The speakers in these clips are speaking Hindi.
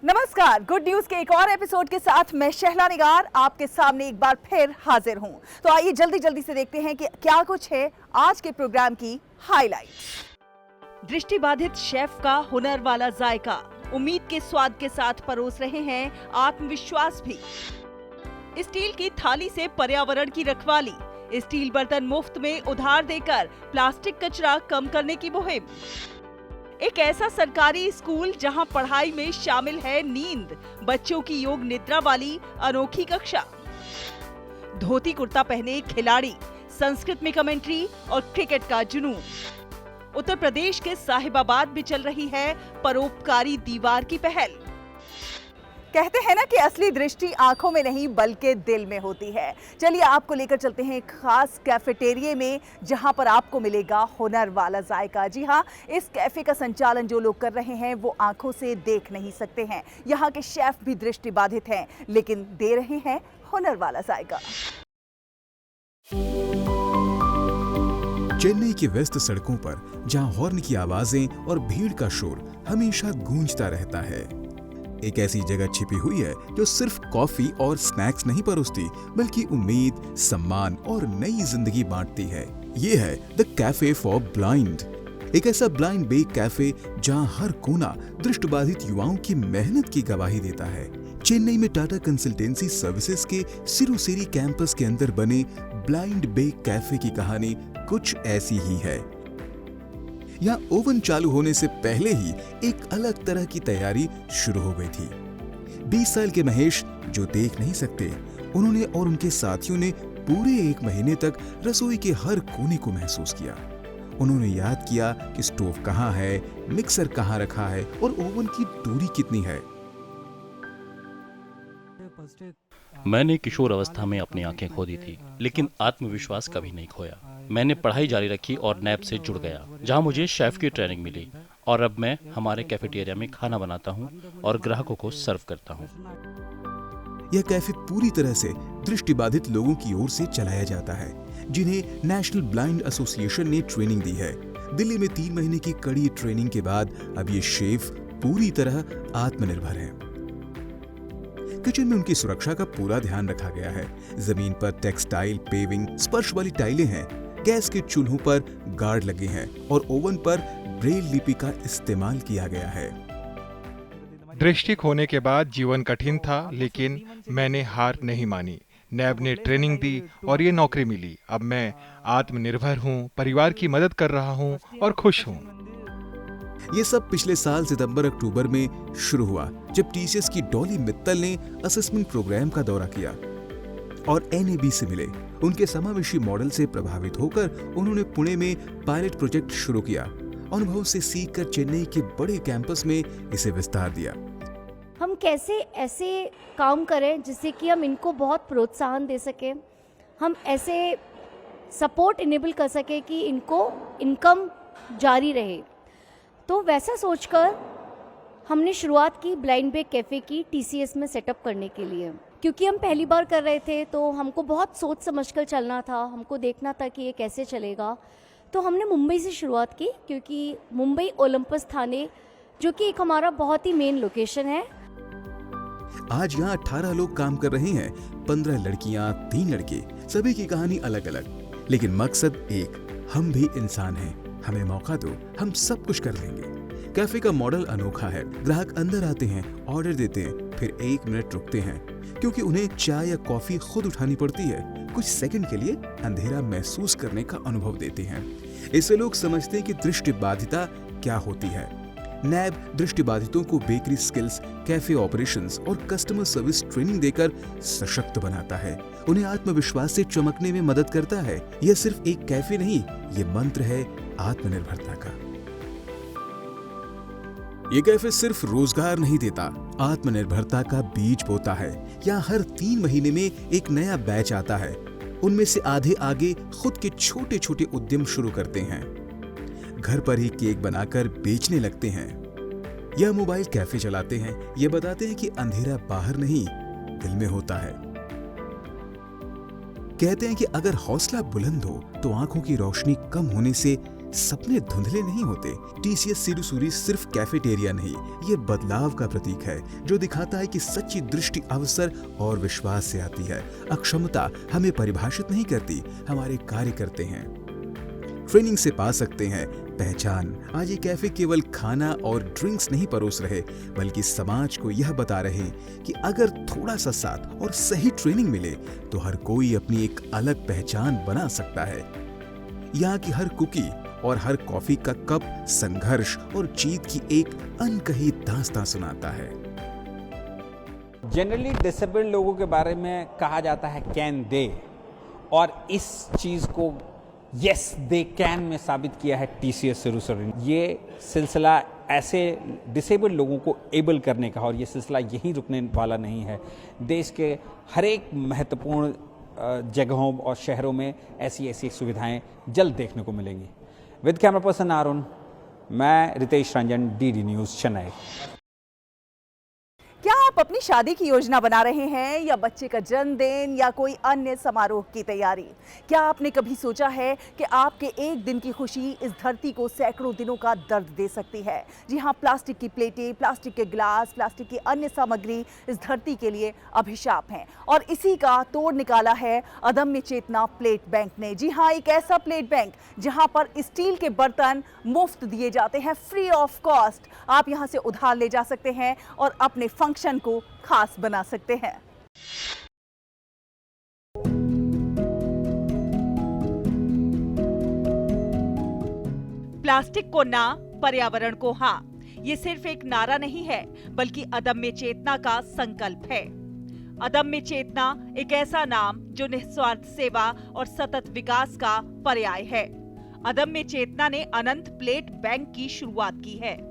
नमस्कार, गुड न्यूज के एक और एपिसोड के साथ मैं शहला निगार आपके सामने एक बार फिर हाजिर हूं। तो आइए जल्दी से देखते हैं कि क्या कुछ है आज के प्रोग्राम की हाईलाइट। दृष्टिबाधित शेफ का हुनर वाला जायका, उम्मीद के स्वाद के साथ परोस रहे हैं आत्मविश्वास भी। स्टील की थाली से पर्यावरण की रखवाली, स्टील बर्तन मुफ्त में उधार देकर प्लास्टिक कचरा कम करने की मुहिम। एक ऐसा सरकारी स्कूल जहां पढ़ाई में शामिल है नींद, बच्चों की योग निद्रा वाली अनोखी कक्षा। धोती कुर्ता पहने खिलाड़ी, संस्कृत में कमेंट्री और क्रिकेट का जुनून। उत्तर प्रदेश के साहिबाबाद में चल रही है परोपकारी दीवार की पहल। कहते हैं ना कि असली दृष्टि आंखों में नहीं बल्कि दिल में होती है। चलिए आपको लेकर चलते हैं एक खास कैफेटेरिया में जहां पर आपको मिलेगा हुनर वाला जायका। जी हाँ, इस कैफे का संचालन जो लोग कर रहे हैं वो आंखों से देख नहीं सकते हैं। यहाँ के शेफ भी दृष्टिबाधित हैं लेकिन दे रहे हैं हुनर वाला जायका। चेन्नई की व्यस्त सड़कों पर जहां हॉर्न की आवाजें और भीड़ का शोर हमेशा गूंजता रहता है, एक ऐसी जगह छिपी हुई है जो सिर्फ कॉफी और स्नैक्स नहीं परोसती बल्कि उम्मीद, सम्मान और नई जिंदगी बांटती है। ये है द कैफे फॉर ब्लाइंड, एक ऐसा ब्लाइंड बेक कैफे जहां हर कोना दृष्टिबाधित युवाओं की मेहनत की गवाही देता है। चेन्नई में टाटा कंसल्टेंसी सर्विसेज के सिरुसेरी कैंपस के अंदर बने ब्लाइंड बेक कैफे की कहानी कुछ ऐसी ही है। यहाँ ओवन चालू होने से पहले ही एक अलग तरह की तैयारी शुरू हो गई थी। 20 साल के महेश जो देख नहीं सकते, उन्होंने और उनके साथियों ने पूरे 1 महीने तक रसोई के हर कोने को महसूस किया। उन्होंने याद किया कि स्टोव कहाँ है, मिक्सर कहाँ रखा है और ओवन की दूरी कितनी है। मैंने किशोर अवस्था में अपनी आंखें खो दी थी, लेकिन आत्मविश्वास कभी नहीं खोया। मैंने पढ़ाई जारी रखी और नैब से जुड़ गया, जहां मुझे शेफ की ट्रेनिंग मिली और अब मैं हमारे कैफेटेरिया में खाना बनाता हूं और ग्राहकों को सर्व करता हूं। यह कैफे पूरी तरह से दृष्टिबाधित लोगों की ओर से चलाया जाता है, जिन्हें नेशनल ब्लाइंड एसोसिएशन ने ट्रेनिंग दी है। दिल्ली में 3 महीने की कड़ी ट्रेनिंग के बाद अब ये शेफ पूरी तरह आत्मनिर्भर है। किचन में उनकी सुरक्षा का पूरा ध्यान रखा गया है। जमीन पर टेक्सटाइल पेविंग स्पर्श वाली टाइलें हैं, गैस के चूल्हों पर गार्ड लगे हैं और ओवन पर ब्रेल लिपि का इस्तेमाल किया गया है। दृष्टि खोने के बाद जीवन कठिन था, लेकिन मैंने हार नहीं मानी। नैब ने ट्रेनिंग दी और ये नौकरी मिली। अब मैं आत्मनिर्भर हूँ, परिवार की मदद कर रहा हूँ और खुश हूँ। ये सब पिछले साल सितंबर-अक्टूबर में शुरू हुआ, जब टीसीएस की डॉली मित्तल ने असेसमेंट प्रोग्राम का दौरा किया और एनएबी से मिले। उनके समावेशी मॉडल से प्रभावित होकर उन्होंने पुणे में पायलट प्रोजेक्ट शुरू किया। अनुभव से सीखकर चेन्नई के बड़े कैंपस में इसे विस्तार दिया। हम कैसे ऐसे काम करें जिससे कि हम इनको बहुत प्रोत्साहन दे सकें, हम ऐसे सपोर्ट इनेबल कर सकें कि इनको इनकम जारी रहे। तो वैसा सोचकर हमने शुरुआत की ब्लाइंड बेक कैफ़े की टीसीएस में सेटअप करने के लिए। क्योंकि हम पहली बार कर रहे थे तो हमको बहुत सोच समझकर चलना था, हमको देखना था कि ये कैसे चलेगा। तो हमने मुंबई से शुरुआत की, क्योंकि मुंबई ओलंपस थाने जो कि एक हमारा बहुत ही मेन लोकेशन है। आज यहाँ 18 लोग काम कर रहे हैं, 15 लड़कियाँ, 3 लड़के। सभी की कहानी अलग अलग, लेकिन मकसद एक, हम भी इंसान हैं, हमें मौका दो, हम सब कुछ कर लेंगे। कैफे का मॉडल अनोखा है। ग्राहक अंदर आते हैं, ऑर्डर देते हैं, फिर 1 मिनट रुकते हैं, क्योंकि उन्हें चाय या कॉफी खुद उठानी पड़ती है। कुछ सेकंड के लिए अंधेरा महसूस करने का अनुभव देते हैं। इससे लोग समझते हैं कि दृष्टिबाधिता क्या होती है। नैब दृष्टिबाधितों को बेकरी स्किल्स, कैफे ऑपरेशंस और कस्टमर सर्विस ट्रेनिंग देकर सशक्त बनाता है, उन्हें आत्मविश्वास से चमकने में मदद करता है। यह सिर्फ एक कैफे नहीं, ये मंत्र है आत्मनिर्भरता का। ये कैफे सिर्फ रोजगार नहीं देता, आत्मनिर्भरता का बीज बोता है। यहाँ हर 3 महीने में एक नया बैच आता है। उनमें से आधे आगे खुद के छोटे छोटे उद्यम शुरू करते हैं, घर पर ही केक बनाकर बेचने लगते हैं या मोबाइल कैफे चलाते हैं। ये बताते हैं कि अंधेरा बाहर नहीं, दिल में होता है। कहते हैं कि अगर हौसला बुलंद हो तो आंखों की रोशनी कम होने से सपने धुंधले नहीं होते। टीसीएस सिरुसुरी सिर्फ कैफेटेरिया नहीं, ये बदलाव का प्रतीक है जो दिखाता है कि सच्ची दृष्टि अवसर और विश्वास से आती है। अक्षमता हमें परिभाषित नहीं करती, हमारे कार्य करते हैं। ट्रेनिंग से पा सकते हैं पहचान। आज ये कैफे केवल खाना और ड्रिंक्स नहीं परोस रहे, बल्कि समाज को यह बता रहे हैं कि अगर थोड़ा सा साथ और सही ट्रेनिंग मिले तो हर कोई अपनी एक अलग पहचान बना सकता है। यहाँ की हर कुकी और हर कॉफी का कप संघर्ष और जीत की एक अनकही दास्तां सुनाता है। जनरली डिसेबल्ड लोगों के बारे में कहा जाता है कैन दे, और इस चीज को यस दे कैन में साबित किया है टीसीएस सिरुसुरी। ये सिलसिला ऐसे डिसेबल्ड लोगों को एबल करने का, और ये सिलसिला यहीं रुकने वाला नहीं है। देश के हर एक महत्वपूर्ण जगहों और शहरों में ऐसी सुविधाएं जल्द देखने को मिलेंगी। विद कैमरा पर्सन अरुण, मैं रितेश रंजन, डीडी न्यूज़ चेन्नई। क्या आप अपनी शादी की योजना बना रहे हैं, या बच्चे का जन्मदिन, या कोई अन्य समारोह की तैयारी? क्या आपने कभी सोचा है कि आपके एक दिन की खुशी इस धरती को सैकड़ों दिनों का दर्द दे सकती है? जी हाँ, प्लास्टिक की प्लेटें, प्लास्टिक के गिलास, प्लास्टिक की अन्य सामग्री इस धरती के लिए अभिशाप हैं, और इसी का तोड़ निकाला है अदम्य चेतना प्लेट बैंक ने। जी हाँ, एक ऐसा प्लेट बैंक जहाँ पर स्टील के बर्तन मुफ्त दिए जाते हैं, फ्री ऑफ कॉस्ट। आप यहाँ से उधार ले जा सकते हैं और अपने फंक्शन को खास बना सकते हैं। प्लास्टिक को ना, पर्यावरण को हाँ, ये सिर्फ एक नारा नहीं है, बल्कि अदम्य चेतना का संकल्प है। अदम्य चेतना एक ऐसा नाम जो निस्वार्थ सेवा और सतत विकास का पर्याय है। अदम्य चेतना ने अनंत प्लेट बैंक की शुरुआत की है।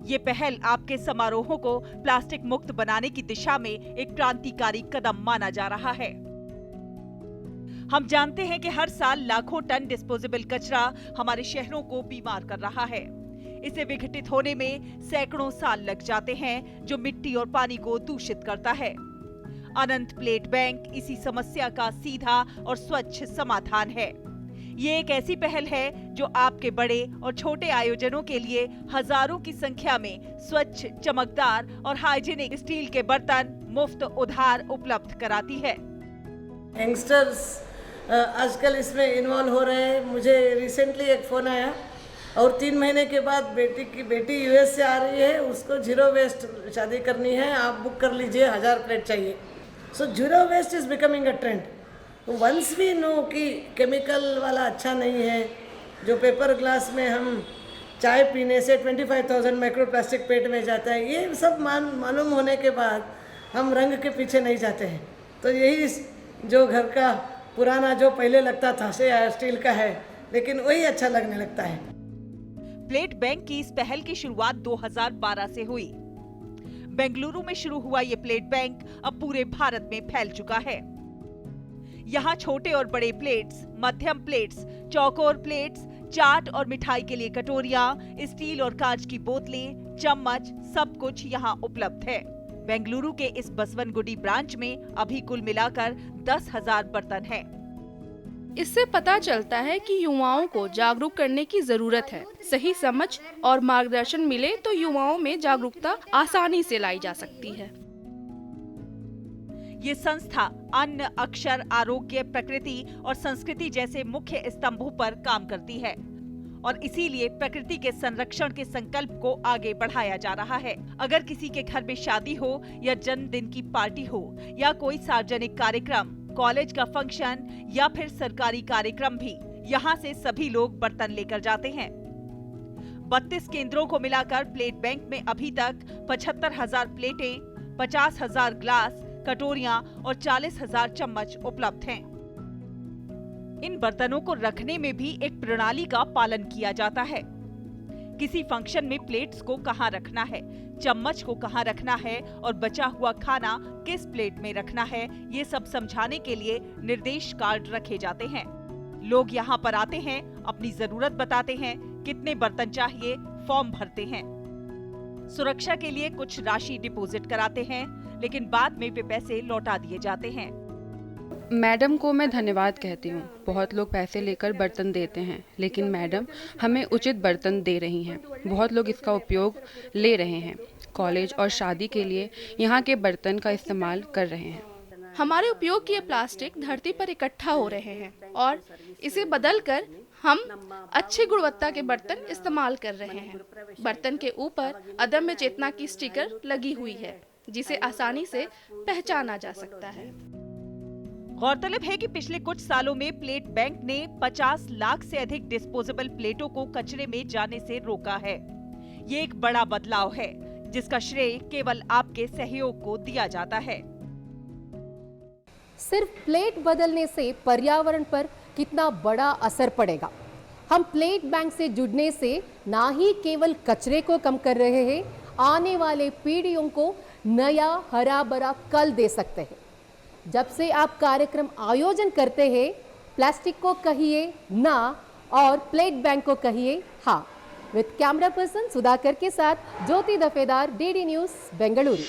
ये पहल आपके समारोहों को प्लास्टिक मुक्त बनाने की दिशा में एक क्रांतिकारी कदम माना जा रहा है। हम जानते हैं कि हर साल लाखों टन डिस्पोजेबल कचरा हमारे शहरों को बीमार कर रहा है। इसे विघटित होने में सैकड़ों साल लग जाते हैं, जो मिट्टी और पानी को दूषित करता है। अनंत प्लेट बैंक इसी समस्या का सीधा और स्वच्छ समाधान है। ये एक ऐसी पहल है जो आपके बड़े और छोटे आयोजनों के लिए हजारों की संख्या में स्वच्छ, चमकदार और हाइजीनिक स्टील के बर्तन मुफ्त उधार उपलब्ध कराती है। यंगस्टर्स आजकल इसमें इन्वॉल्व हो रहे हैं। मुझे रिसेंटली एक फ़ोन आया, और 3 महीने के बाद बेटी यूएस से आ रही है, उसको जीरो वेस्ट शादी करनी है, आप बुक कर लीजिए, 1000 प्लेट चाहिए। So zero waste is becoming a trend. Once we know कि केमिकल वाला अच्छा नहीं है, जो पेपर ग्लास में हम चाय पीने से 25,000 माइक्रो प्लास्टिक पेट में जाता है, ये सब मालूम होने के बाद हम रंग के पीछे नहीं जाते हैं। तो यही जो घर का पुराना जो पहले लगता था से स्टील का है, लेकिन वही अच्छा लगने लगता है। प्लेट बैंक की इस पहल की शुरुआत 2012 से हुई। बेंगलुरु में शुरू हुआ ये प्लेट बैंक अब पूरे भारत में फैल चुका है। यहाँ छोटे और बड़े प्लेट्स, मध्यम प्लेट्स, चौकोर प्लेट्स, चाट और मिठाई के लिए कटोरियाँ, स्टील और कांच की बोतलें, चम्मच, सब कुछ यहाँ उपलब्ध है। बेंगलुरु के इस बसवनगुडी ब्रांच में अभी कुल मिलाकर 10,000 बर्तन हैं। इससे पता चलता है कि युवाओं को जागरूक करने की जरूरत है। सही समझ और मार्गदर्शन मिले तो युवाओं में जागरूकता आसानी से लाई जा सकती है। ये संस्था अन्न, अक्षर, आरोग्य, प्रकृति और संस्कृति जैसे मुख्य स्तंभों पर काम करती है, और इसीलिए प्रकृति के संरक्षण के संकल्प को आगे बढ़ाया जा रहा है। अगर किसी के घर में शादी हो या जन्मदिन की पार्टी हो या कोई सार्वजनिक कार्यक्रम, कॉलेज का फंक्शन या फिर सरकारी कार्यक्रम भी, यहाँ से सभी लोग बर्तन लेकर जाते हैं। 32 केंद्रों को मिलाकर प्लेट बैंक में अभी तक 75,000 प्लेटें, 50,000 ग्लास, कटोरियां और 40,000 चम्मच उपलब्ध हैं। इन बर्तनों को रखने में भी एक प्रणाली का पालन किया जाता है। किसी फंक्शन में प्लेट्स को कहाँ रखना है, चम्मच को कहाँ रखना है और बचा हुआ खाना किस प्लेट में रखना है, ये सब समझाने के लिए निर्देश कार्ड रखे जाते हैं। लोग यहाँ पर आते हैं, अपनी जरूरत बताते हैं, कितने बर्तन चाहिए, फॉर्म भरते हैं। सुरक्षा के लिए कुछ राशि डिपॉजिट कराते हैं, लेकिन बाद में वे पैसे लौटा दिए जाते हैं। मैडम को मैं धन्यवाद कहती हूँ। बहुत लोग पैसे लेकर बर्तन देते हैं, लेकिन मैडम हमें उचित बर्तन दे रही हैं। बहुत लोग इसका उपयोग ले रहे हैं। कॉलेज और शादी के लिए यहाँ के बर्तन का इस्तेमाल कर रहे हैं। हमारे उपयोग किए प्लास्टिक धरती पर इकट्ठा हो रहे हैं और इसे बदलकर हम अच्छी गुणवत्ता के बर्तन इस्तेमाल कर रहे हैं। बर्तन के ऊपर अदम्य चेतना की स्टिकर लगी हुई है, जिसे आसानी से पहचाना जा सकता है। गौरतलब है कि पिछले कुछ सालों में प्लेट बैंक ने 50 लाख से अधिक डिस्पोजेबल प्लेटों को कचरे में जाने से रोका है। ये एक बड़ा बदलाव है, जिसका श्रेय केवल आपके सहयोग को दिया जाता है। सिर्फ प्लेट बदलने से पर्यावरण पर कितना बड़ा असर पड़ेगा। हम प्लेट बैंक से जुड़ने से ना ही केवल कचरे को कम कर रहे हैं, आने वाले पीढ़ियों को नया हरा भरा कल दे सकते हैं। जब से आप कार्यक्रम आयोजन करते हैं, प्लास्टिक को कहिए ना और प्लेट बैंक को कहिए हाँ। विद कैमरा पर्सन सुधाकर के साथ ज्योति दफेदार, डीडी न्यूज, बेंगलुरु।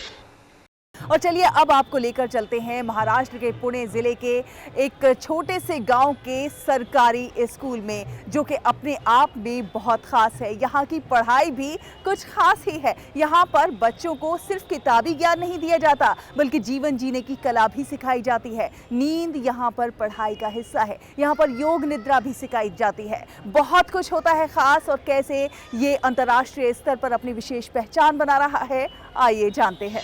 और चलिए अब आपको लेकर चलते हैं महाराष्ट्र के पुणे जिले के एक छोटे से गांव के सरकारी स्कूल में, जो कि अपने आप में बहुत खास है। यहाँ की पढ़ाई भी कुछ खास ही है। यहाँ पर बच्चों को सिर्फ किताबी ज्ञान नहीं दिया जाता, बल्कि जीवन जीने की कला भी सिखाई जाती है। नींद यहाँ पर पढ़ाई का हिस्सा है। यहाँ पर योग निद्रा भी सिखाई जाती है। बहुत कुछ होता है खास, और कैसे ये अंतर्राष्ट्रीय स्तर पर अपनी विशेष पहचान बना रहा है, आइए जानते हैं।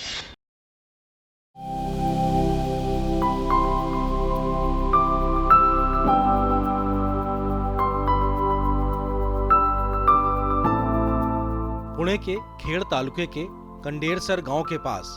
पुणे के खेड़ तालुके के कंडेरसर गांव के पास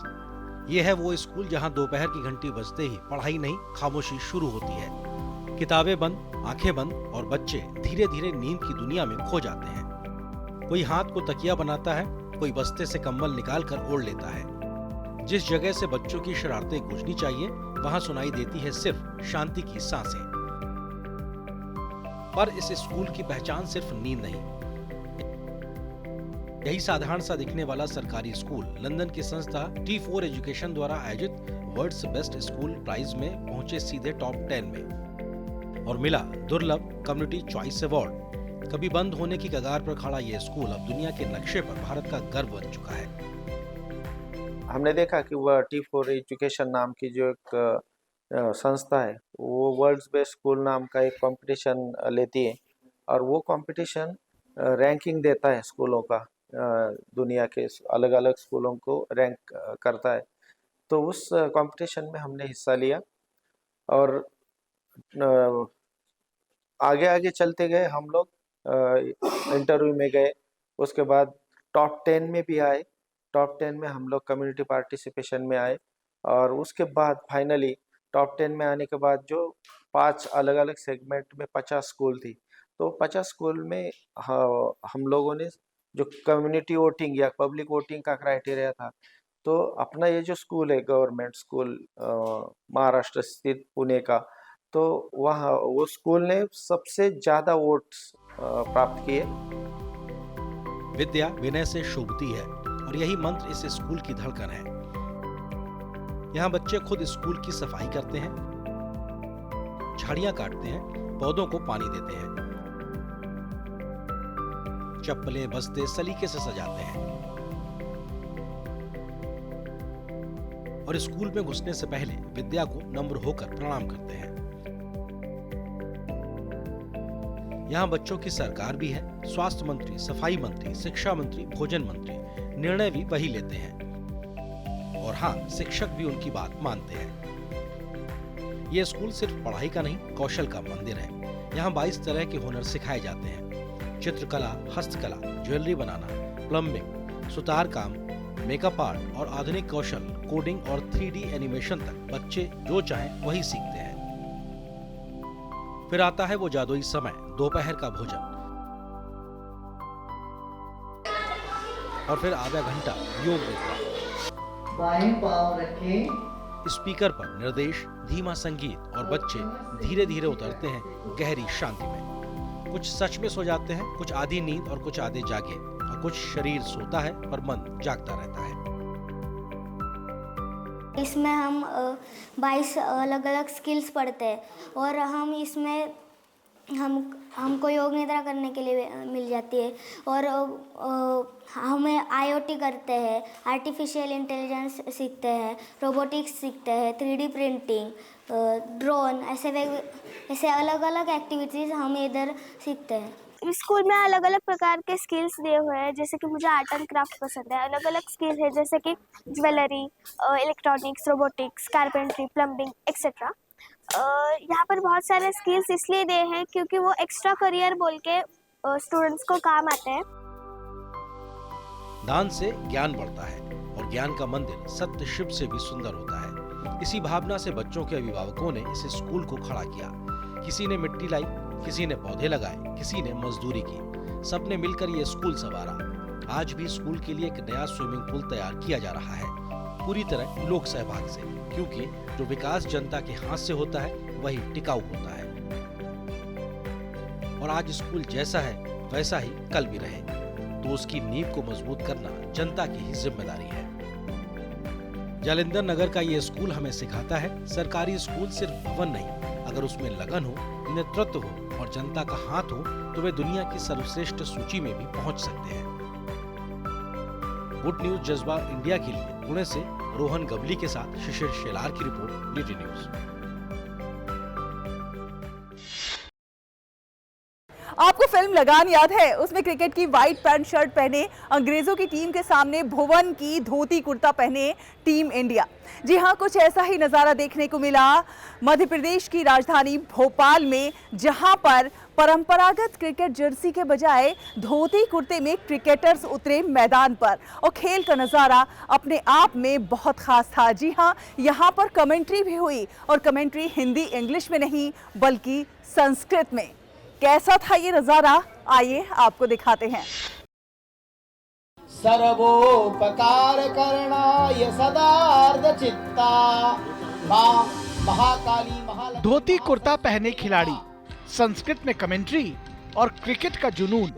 ये है वो स्कूल जहां दोपहर की घंटी बजते ही पढ़ाई नहीं, खामोशी शुरू होती है। किताबें बंद, आंखें बंद और बच्चे धीरे धीरे नींद की दुनिया में खो जाते हैं। कोई हाथ को तकिया बनाता है, कोई बस्ते से कंबल निकाल कर ओढ़ लेता है। जिस जगह से बच्चों की शरारतें गूंजनी चाहिए, वहां सुनाई देती है सिर्फ शांति की सांसें। पर इस स्कूल की पहचान सिर्फ नींद नहीं। यही साधारण सा दिखने वाला सरकारी स्कूल लंदन की संस्था T4 एजुकेशन द्वारा आयोजित वर्ल्ड्स बेस्ट स्कूल प्राइज में पहुंचे सीधे टॉप 10 में और मिला दुर्लभ कम्युनिटी चॉइस अवार्ड। कभी बंद होने की कगार पर खड़ा यह स्कूल अब दुनिया के नक्शे पर भारत का गर्व बन चुका है। हमने देखा कि वह T4 एजुकेशन नाम की जो एक संस्था है, वो वर्ल्ड्स बेस्ट स्कूल नाम का एक कंपटीशन लेती है और वो कंपटीशन रैंकिंग देता है स्कूलों का, दुनिया के अलग अलग स्कूलों को रैंक करता है। तो उस कंपटीशन में हमने हिस्सा लिया और आगे आगे चलते गए। हम लोग इंटरव्यू में गए, उसके बाद टॉप 10 में भी आए। टॉप 10 में हम लोग कम्युनिटी पार्टिसिपेशन में आए और उसके बाद फाइनली टॉप 10 में आने के बाद जो 5 अलग अलग सेगमेंट में 50 स्कूल थी, तो 50 स्कूल में हम लोगों ने जो कम्युनिटी वोटिंग या पब्लिक वोटिंग का क्राइटेरिया था, तो अपना ये जो स्कूल है गवर्नमेंट स्कूल महाराष्ट्र स्थित पुणे का, तो वहाँ वो स्कूल ने सबसे ज़्यादा वोट्स प्राप्त किए। विद्या विनय से शोभती है और यही मंत्र इस स्कूल की धड़कन है। यहाँ बच्चे खुद स्कूल की सफाई करते हैं, झाड़ियां काटते हैं, पौधों को पानी देते हैं, चप्पलें बस्ते सलीके से सजाते हैं और स्कूल में घुसने से पहले विद्या को नम्र होकर प्रणाम करते हैं। यहाँ बच्चों की सरकार भी है। स्वास्थ्य मंत्री, सफाई मंत्री, शिक्षा मंत्री, भोजन मंत्री, निर्णय भी वही लेते हैं और हाँ, शिक्षक भी उनकी बात मानते हैं। ये स्कूल सिर्फ पढ़ाई का नहीं, कौशल का मंदिर है। यहाँ 22 तरह के हुनर सिखाए जाते हैं। चित्रकला, हस्तकला, ज्वेलरी बनाना, प्लम्बिंग, सुतार काम, मेकअप आर्ट और आधुनिक कौशल, कोडिंग और 3D एनिमेशन तक बच्चे जो चाहें वही सीखते हैं। फिर आता है वो जादुई समय, दोपहर का भोजन और फिर आधा घंटा योग निद्रा। बाएं पांव रखें। स्पीकर पर निर्देश, धीमा संगीत और बच्चे धीरे धीरे उतरते हैं गहरी शांति में। कुछ सच में सो जाते हैं, कुछ आधी नींद और कुछ आधे जागे और कुछ शरीर सोता है पर मन जागता रहता है। इसमें हम 22 अलग अलग स्किल्स पढ़ते हैं और हम इसमें हमको योग निद्रा करने के लिए मिल जाती है और हमें IoT करते हैं, आर्टिफिशियल इंटेलिजेंस सीखते हैं, रोबोटिक्स सीखते हैं, 3D प्रिंटिंग, ड्रोन, ऐसे अलग अलग एक्टिविटीज़ हम इधर सीखते हैं। स्कूल में अलग अलग प्रकार के स्किल्स दिए हुए हैं, जैसे कि मुझे आर्ट एंड क्राफ्ट पसंद है। अलग अलग स्किल्स है जैसे कि jewellery, electronics, robotics, carpentry, plumbing etcetera. यहाँ पर बहुत सारे स्किल्स इसलिए दिए हैं क्योंकि वो एक्स्ट्रा करियर बोल के स्टूडेंट्स को काम आते हैं। दान से ज्ञान बढ़ता है और ज्ञान का मंदिर सत्य शिव से भी सुंदर होता है। इसी भावना से बच्चों के अभिभावकों ने इस स्कूल को खड़ा किया। किसी ने मिट्टी लाई, किसी ने पौधे लगाए, किसी ने मजदूरी की। सबने मिलकर ये स्कूल संवारा। आज भी स्कूल के लिए एक नया स्विमिंग पूल तैयार किया जा रहा है, पूरी तरह लोक सहभाग से, क्योंकि जो विकास जनता के हाथ से होता है वही टिकाऊ होता है। और आज स्कूल जैसा है वैसा ही कल भी रहे, तो उसकी नींव को मजबूत करना जनता की ही जिम्मेदारी है। जालिंदर नगर का ये स्कूल हमें सिखाता है, सरकारी स्कूल सिर्फ भवन नहीं, अगर उसमें लगन हो, नेतृत्व हो और जनता का हाथ हो तो वे दुनिया की सर्वश्रेष्ठ सूची में भी पहुंच सकते हैं। गुड न्यूज जज्बा इंडिया के लिए पुणे से रोहन गबली के साथ शिशिर शेलार की रिपोर्ट, डीटी न्यूज। आपको फिल्म लगान याद है? उसमें क्रिकेट की व्हाइट पैंट शर्ट पहने अंग्रेजों की टीम के सामने भुवन की धोती कुर्ता पहने टीम इंडिया। जी हाँ, कुछ ऐसा ही नज़ारा देखने को मिला मध्य प्रदेश की राजधानी भोपाल में, जहां पर परंपरागत क्रिकेट जर्सी के बजाय धोती कुर्ते में क्रिकेटर्स उतरे मैदान पर और खेल का नज़ारा अपने आप में बहुत खास था। जी हाँ, यहाँ पर कमेंट्री भी हुई और कमेंट्री हिंदी इंग्लिश में नहीं बल्कि संस्कृत में। कैसा था ये नज़ारा, आइए आपको दिखाते हैं। सर्वोपकार करणाय सदार्थ चित्ता मां महाकाली महालक्ष्मी। धोती कुर्ता पहने खिलाड़ी, संस्कृत में कमेंट्री और क्रिकेट का जुनून।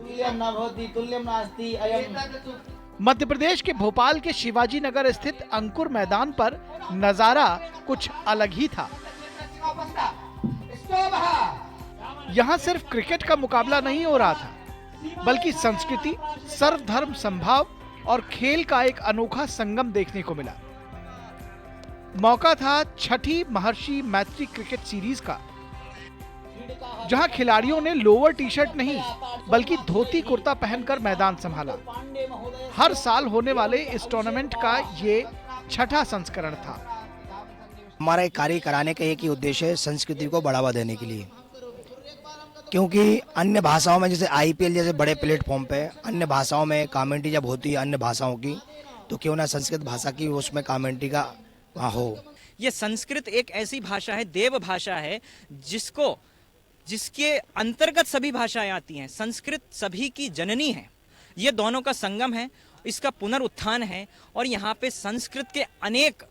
मध्य प्रदेश के भोपाल के शिवाजी नगर स्थित अंकुर मैदान पर नजारा कुछ अलग ही था। यहाँ सिर्फ क्रिकेट का मुकाबला नहीं हो रहा था, बल्कि संस्कृति, सर्वधर्म समभाव और खेल का एक अनोखा संगम देखने को मिला। मौका था छठी महर्षि मैत्री क्रिकेट सीरीज का, जहां खिलाड़ियों ने लोअर टी शर्ट नहीं बल्कि धोती कुर्ता पहनकर मैदान संभाला। हर साल होने वाले इस टूर्नामेंट का ये छठा संस्करण था। हमारा कार्य कराने का एक ही उद्देश्य है, संस्कृति को बढ़ावा देने के लिए, क्योंकि अन्य भाषाओं में जैसे IPL जैसे बड़े प्लेटफॉर्म पे अन्य भाषाओं में कमेंट्री जब होती है अन्य भाषाओं की, तो क्यों ना संस्कृत भाषा की उसमें कमेंट्री का हो। ये संस्कृत एक ऐसी भाषा है, देव भाषा है, जिसके अंतर्गत सभी भाषाएं आती हैं। संस्कृत सभी की जननी है, ये दोनों का संगम है, इसका पुनरुत्थान है और यहाँ पे संस्कृत के अनेक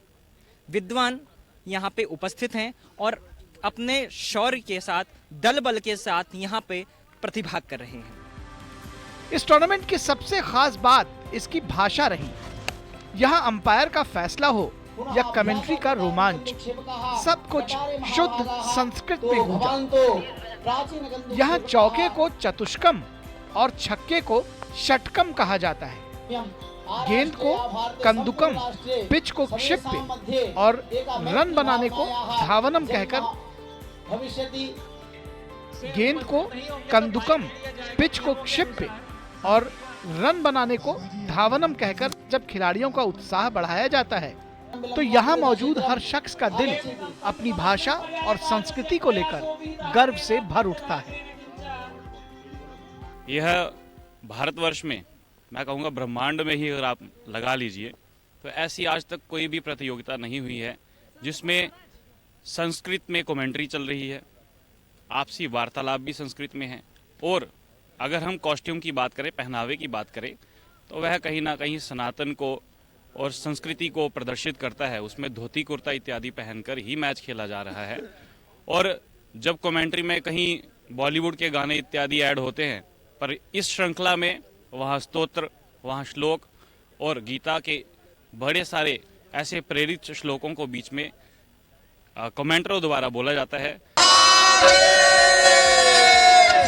विद्वान यहाँ पे उपस्थित हैं और अपने शौर्य के साथ, दल बल के साथ यहाँ पे प्रतिभाग कर रहे हैं। इस टूर्नामेंट की सबसे खास बात इसकी भाषा रही। यहाँ अंपायर का फैसला हो या कमेंट्री का रोमांच, सब कुछ शुद्ध संस्कृत में गूंजा। यहाँ चौके को चतुष्कम और छक्के को षटकम कहा जाता है। गेंद को कंदुकम, पिच को क्षिप्य और रन बनाने को धावनम कहकर गेंद को कंदुकम, पिच को क्षिप्य और रन बनाने को धावनम कहकर जब खिलाड़ियों का उत्साह बढ़ाया जाता है, तो यहाँ मौजूद हर शख्स का दिल अपनी भाषा और संस्कृति को लेकर गर्व से भर उठता है। यह भारतवर्ष में, मैं कहूँगा ब्रह्मांड में ही अगर आप लगा लीजिए, तो ऐसी आज तक कोई भी प्रतियोगिता नहीं हुई है जिसमें संस्कृत में कमेंट्री चल रही है, आपसी वार्तालाप भी संस्कृत में है, और अगर हम कॉस्ट्यूम की बात करें, पहनावे की बात करें, तो वह कहीं ना कहीं सनातन को और संस्कृति को प्रदर्शित करता है। उसमें धोती कुर्ता इत्यादि पहनकर ही मैच खेला जा रहा है। और जब कमेंट्री में कहीं बॉलीवुड के गाने इत्यादि ऐड होते हैं, पर इस श्रृंखला में वहाँ स्तोत्र, वहाँ श्लोक और गीता के बड़े सारे ऐसे प्रेरित श्लोकों को बीच में कमेंटरों द्वारा बोला जाता है।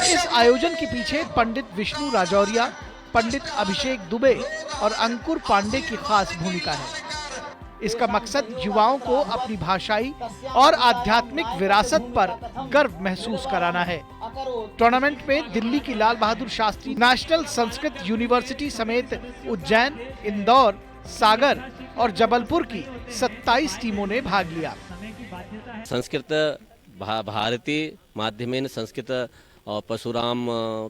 इस आयोजन के पीछे पंडित विष्णु राजौरिया, पंडित अभिषेक दुबे और अंकुर पांडे की खास भूमिका है। इसका मकसद युवाओं को अपनी भाषाई और आध्यात्मिक विरासत पर गर्व महसूस कराना है। टूर्नामेंट में दिल्ली की लाल बहादुर शास्त्री नेशनल संस्कृत यूनिवर्सिटी समेत उज्जैन, इंदौर, सागर और जबलपुर की 27 टीमों ने भाग लिया। संस्कृत भारती माध्यमेन संस्कृत और परशुराम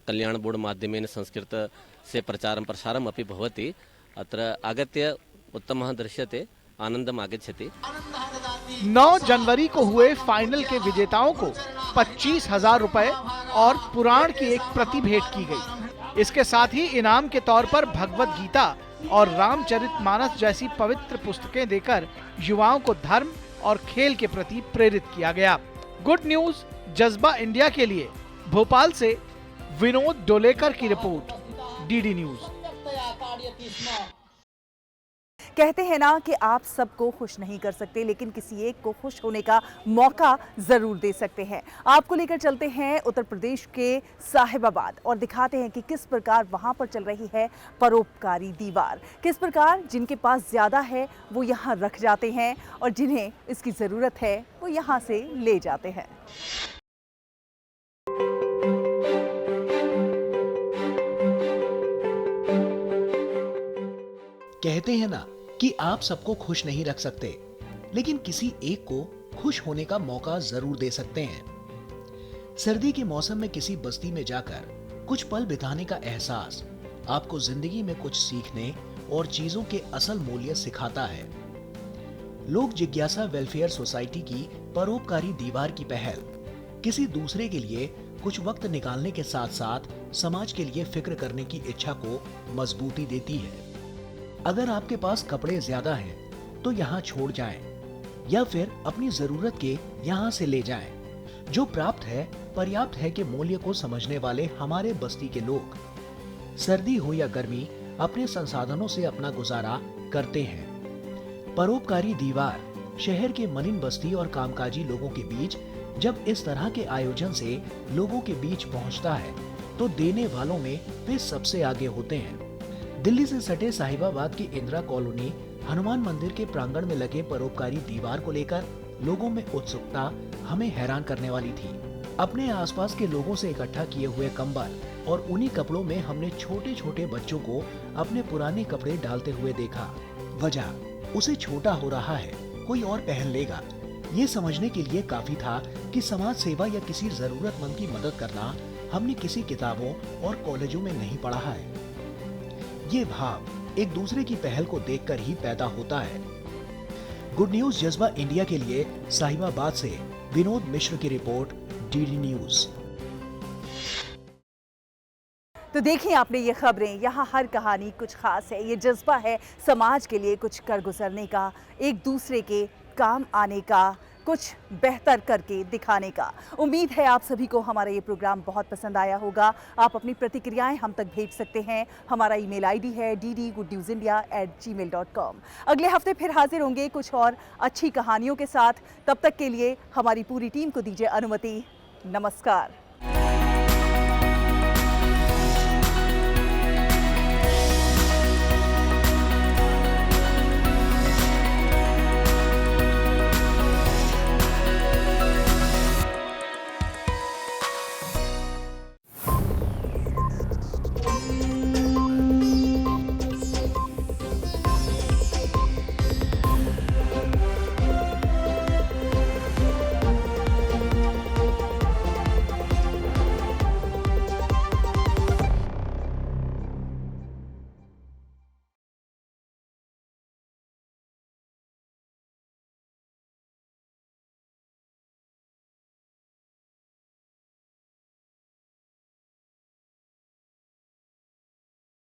कल्याण बोर्ड माध्यमेन संस्कृत से प्रचारं प्रसारम् अपि भवति। अत्र आगत्य उत्तमः दृश्यते, आनंदम् आगच्छति। 9 जनवरी को हुए फाइनल के विजेताओं को 25,000 रुपए और पुराण की एक प्रति भेंट की गई। इसके साथ ही इनाम के तौर पर भगवत गीता और रामचरितमानस जैसी पवित्र पुस्तकें देकर युवाओं को धर्म और खेल के प्रति प्रेरित किया गया। गुड न्यूज जज्बा इंडिया के लिए भोपाल से विनोद डोलेकर की रिपोर्ट, डीडी न्यूज। कहते हैं ना कि आप सबको खुश नहीं कर सकते, लेकिन किसी एक को खुश होने का मौका जरूर दे सकते हैं। आपको लेकर चलते हैं उत्तर प्रदेश के साहिबाबाद और दिखाते हैं कि किस प्रकार वहां पर चल रही है परोपकारी दीवार। किस प्रकार जिनके पास ज्यादा है वो यहां रख जाते हैं और जिन्हें इसकी जरूरत है वो यहां से ले जाते हैं। कहते हैं ना कि आप सबको खुश नहीं रख सकते, लेकिन किसी एक को खुश होने का मौका जरूर दे सकते हैं। सर्दी के मौसम में किसी बस्ती में जाकर कुछ पल बिताने का एहसास आपको जिंदगी में कुछ सीखने और चीजों के असल मूल्य सिखाता है। लोक जिज्ञासा वेलफेयर सोसाइटी की परोपकारी दीवार की पहल किसी दूसरे के लिए कुछ वक्त निकालने के साथ साथ समाज के लिए फिक्र करने की इच्छा को मजबूती देती है। अगर आपके पास कपड़े ज्यादा हैं, तो यहाँ छोड़ जाएं, या फिर अपनी जरूरत के यहाँ से ले जाएं। जो प्राप्त है पर्याप्त है के मूल्य को समझने वाले हमारे बस्ती के लोग सर्दी हो या गर्मी अपने संसाधनों से अपना गुजारा करते हैं। परोपकारी दीवार शहर के मलिन बस्ती और कामकाजी लोगों के बीच जब इस तरह के आयोजन से लोगों के बीच पहुंचता है, तो देने वालों में वे सबसे आगे होते हैं। दिल्ली से सटे साहिबाबाद की इंदिरा कॉलोनी हनुमान मंदिर के प्रांगण में लगे परोपकारी दीवार को लेकर लोगों में उत्सुकता हमें हैरान करने वाली थी। अपने आसपास के लोगों से इकट्ठा किए हुए कंबल और उन्हीं कपड़ों में हमने छोटे छोटे बच्चों को अपने पुराने कपड़े डालते हुए देखा। वजह उसे छोटा हो रहा है, कोई और पहन लेगा। ये समझने के लिए काफी था कि समाज सेवा या किसी जरूरतमंद की मदद करना हमने किसी किताबों और कॉलेजों में नहीं पढ़ा है। ये भाव एक दूसरे की पहल को देखकर ही पैदा होता है। गुड न्यूज जज्बा इंडिया के लिए साहिबाबाद से विनोद मिश्र की रिपोर्ट, डीडी न्यूज। तो देखिए आपने ये खबरें, यहाँ हर कहानी कुछ खास है। ये जज्बा है समाज के लिए कुछ कर गुजरने का, एक दूसरे के काम आने का, कुछ बेहतर करके दिखाने का। उम्मीद है आप सभी को हमारा ये प्रोग्राम बहुत पसंद आया होगा। आप अपनी प्रतिक्रियाएं हम तक भेज सकते हैं। हमारा ईमेल आईडी है ddgoodnewsindia@gmail.com। अगले हफ्ते फिर हाजिर होंगे कुछ और अच्छी कहानियों के साथ। तब तक के लिए हमारी पूरी टीम को दीजिए अनुमति। नमस्कार।